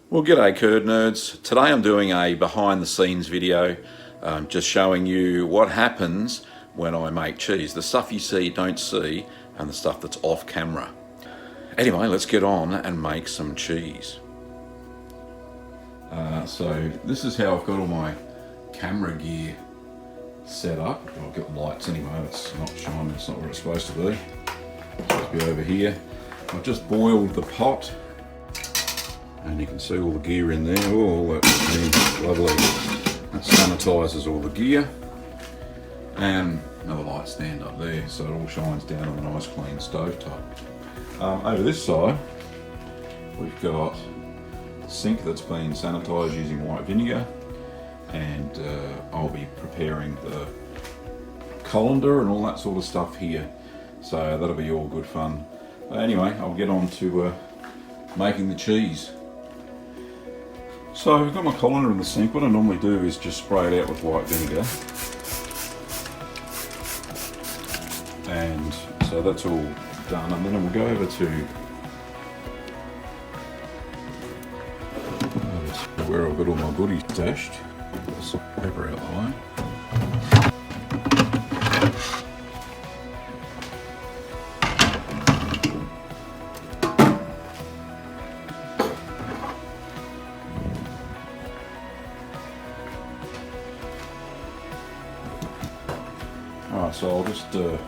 Well, g'day curd nerds. Today I'm doing a behind the scenes video, just showing you what happens when I make cheese. The stuff you see, don't see, and the stuff that's off camera. Anyway, let's get on and make some cheese. So this is how I've got all my camera gear set up. I've got lights anyway, it's not shining, it's not where it's supposed to be. It's supposed to be over here. I've just boiled the pot. And you can see all the gear in there. Oh, that's lovely. That sanitises all the gear. And another light stand up there, so it all shines down on a nice clean stove top. Over this side, we've got a sink that's been sanitised using white vinegar, and I'll be preparing the colander and all that sort of stuff here. So that'll be all good fun. But anyway, I'll get on to making the cheese. So I've got my colander in the sink. What I normally do is just spray it out with white vinegar. And so that's all done. And then we'll go over to where I've got all my goodies stashed. Put some pepper out the way. Alright, so I'll just so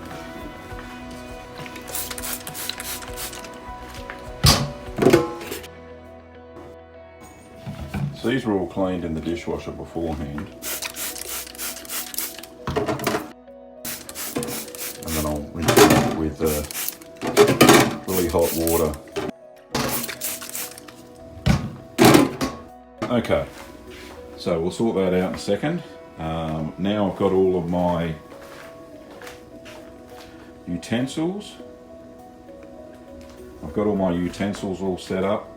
these were all cleaned in the dishwasher beforehand, and then I'll rinse them with really hot water. Okay, so we'll sort that out in a second. Now I've got all of my utensils. I've got all my utensils all set up,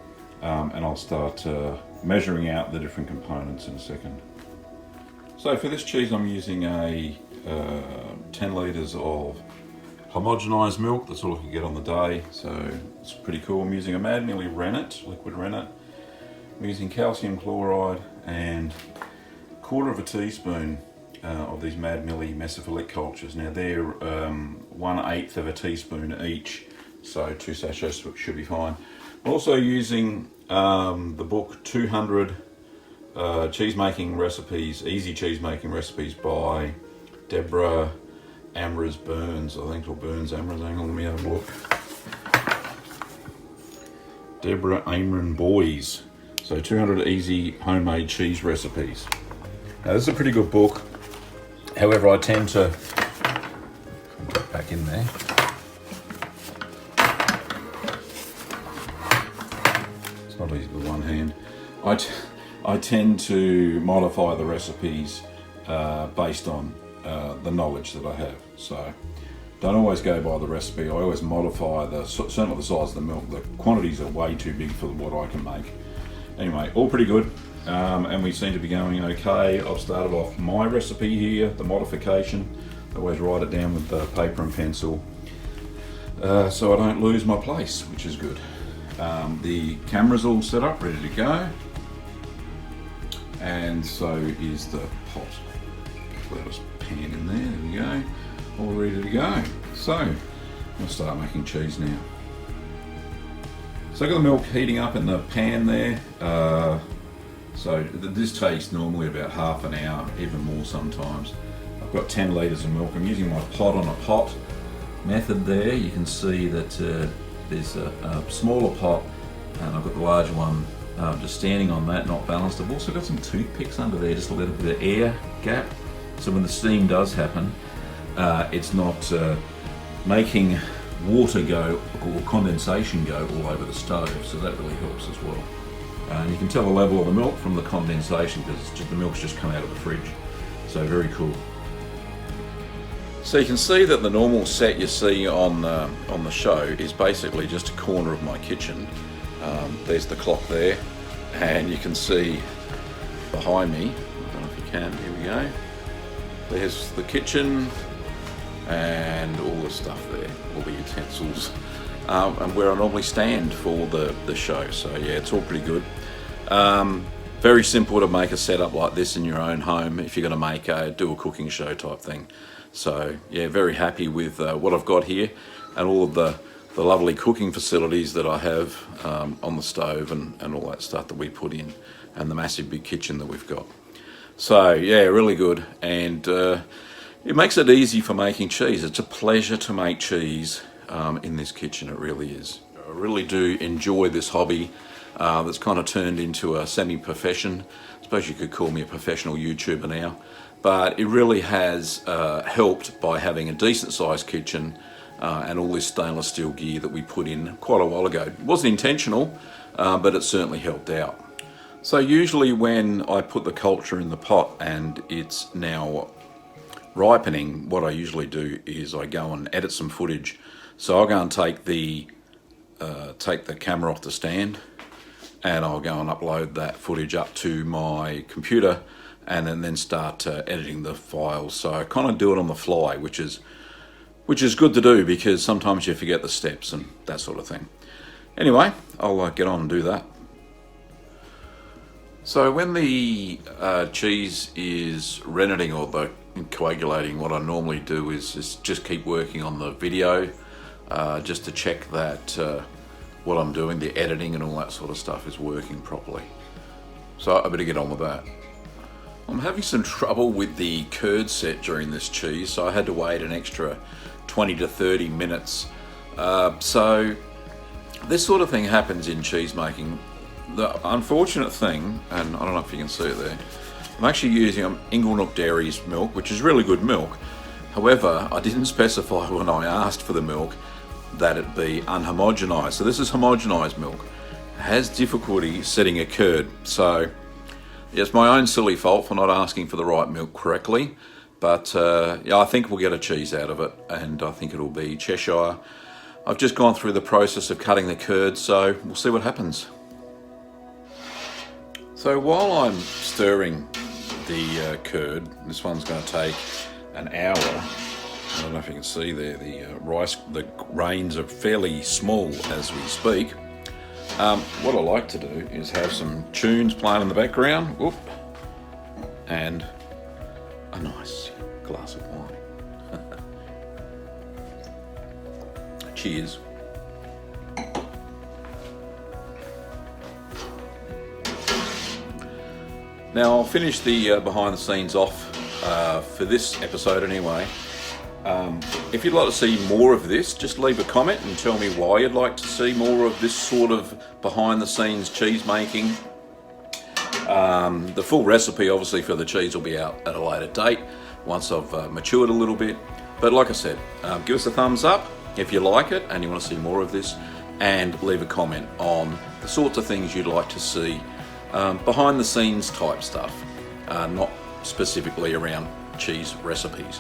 and I'll start measuring out the different components in a second. So for this cheese I'm using a 10 litres of homogenised milk. That's all I can get on the day, so it's pretty cool. I'm using a Mad Millie rennet, liquid rennet. I'm using calcium chloride and a quarter of a teaspoon of these Mad Millie mesophilic cultures. Now they're 1/8 of a teaspoon each, so 2 sachets should be fine. I'm also using the book 200 cheese making recipes, easy cheese making recipes by Deborah Amras Burns, I think, or Burns Amras. Hang on, let me have a look. Deborah Amran Boys. So 200 easy homemade cheese recipes. Now this is a pretty good book. However, I tend to get back in there. It's not easy with one hand. I tend to modify the recipes based on the knowledge that I have. So don't always go by the recipe. I always modify certainly the size of the milk. The quantities are way too big for what I can make. Anyway, all pretty good. And we seem to be going okay. I've started off my recipe here, the modification. I always write it down with paper and pencil, so I don't lose my place, which is good. The camera's all set up, ready to go, and so is the pot. Let us pan in there, there we go, all ready to go. So, I'll start making cheese now. So I've got the milk heating up in the pan there. So this takes normally about half an hour, even more sometimes. I've got 10 litres of milk. I'm using my pot on a pot method there. You can see that there's a smaller pot, and I've got the larger one just standing on that, not balanced. I've also got some toothpicks under there, just a little bit of air gap. So when the steam does happen, it's not making water go or condensation go all over the stove, so that really helps as well. And you can tell the level of the milk from the condensation because the milk's just come out of the fridge. So very cool. So you can see that the normal set you see on the show is basically just a corner of my kitchen. There's the clock there, and you can see behind me, I don't know if you can, here we go. There's the kitchen and all the stuff there, all the utensils, and where I normally stand for the show. So yeah, it's all pretty good. Very simple to make a setup like this in your own home if you're going to do a cooking show type thing. So yeah, very happy with what I've got here and all of the lovely cooking facilities that I have on the stove and all that stuff that we put in, and the massive big kitchen that we've got. So yeah, really good, and it makes it easy for making cheese. It's a pleasure to make cheese in this kitchen, it really is. I really do enjoy this hobby that's kind of turned into a semi-profession. I suppose you could call me a professional YouTuber now, but it really has helped by having a decent sized kitchen and all this stainless steel gear that we put in quite a while ago. It wasn't intentional, but it certainly helped out. So usually when I put the culture in the pot and it's now ripening, what I usually do is I go and edit some footage. So I'll go and take the camera off the stand, and I'll go and upload that footage up to my computer, and then start editing the files. So I kind of do it on the fly, which is good to do because sometimes you forget the steps and that sort of thing. Anyway, I'll get on and do that. So when the cheese is renneting or coagulating, what I normally do is just keep working on the video just to check that what I'm doing, the editing and all that sort of stuff, is working properly. So I better get on with that. I'm having some trouble with the curd set during this cheese, so I had to wait an extra 20 to 30 minutes. So this sort of thing happens in cheese making. The unfortunate thing, and I don't know if you can see it there, I'm actually using Inglenook Dairy's milk, which is really good milk. However, I didn't specify when I asked for the milk that it be unhomogenized. So this is homogenized milk. It has difficulty setting a curd. So yeah, it's my own silly fault for not asking for the right milk correctly. But yeah, I think we'll get a cheese out of it, and I think it'll be Cheshire. I've just gone through the process of cutting the curd, so we'll see what happens. So while I'm stirring the curd, this one's going to take an hour. I don't know if you can see there, the grains are fairly small as we speak. What I like to do is have some tunes playing in the background, whoop, and a nice glass of wine. Cheers. Now I'll finish the behind the scenes off for this episode anyway. If you'd like to see more of this, just leave a comment and tell me why you'd like to see more of this sort of behind the scenes cheese making. The full recipe obviously for the cheese will be out at a later date once I've matured a little bit. But like I said, give us a thumbs up if you like it and you want to see more of this, and leave a comment on the sorts of things you'd like to see behind the scenes type stuff, not specifically around cheese recipes.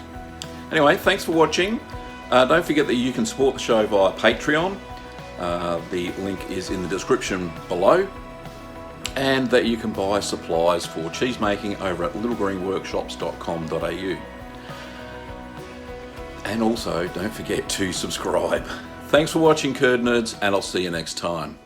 Anyway, thanks for watching. Don't forget that you can support the show via Patreon. The link is in the description below. And that you can buy supplies for cheese making over at littlegreenworkshops.com.au. And also, don't forget to subscribe. Thanks for watching, Curd Nerds, and I'll see you next time.